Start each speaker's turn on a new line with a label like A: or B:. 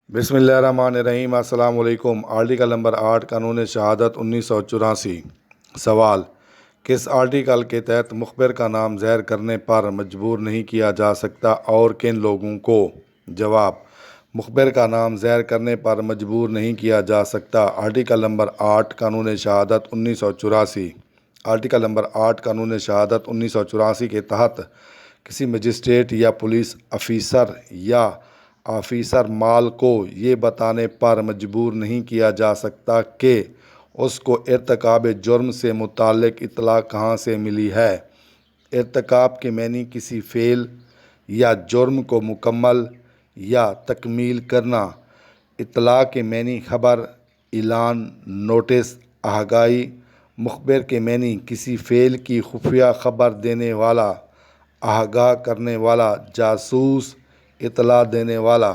A: बिस्मिल्लाहिर्रहमानिर्रहीम। अस्सलाम वालेकुम। आर्टिकल नंबर 8 कानून शहादत 1984। सवाल, किस आर्टिकल के तहत मुखबिर का नाम ज़हर करने पर मजबूर नहीं किया जा सकता और किन लोगों को? जवाब, मुखबिर का नाम ज़हर करने पर मजबूर नहीं किया जा सकता। आर्टिकल नंबर 8 कानून शहादत 1984। आर्टिकल नंबर 8 कानून शहादत 1984 के तहत किसी मजिस्ट्रेट या पुलिस ऑफिसर माल को ये बताने पर मजबूर नहीं किया जा सकता कि उसको इर्तिकाब जुर्म से मुताल्लिक इत्तला कहाँ से मिली है। इर्तिकाब के मानी किसी फ़ेल या जुर्म को मुकम्मल या तकमील करना। इत्तला के मानी खबर, इलान, नोटिस, आगाही। मुखबिर के मानी किसी फ़ेल की खुफिया खबर देने वाला, आगाह करने वाला, जासूस, इत्तला देने वाला।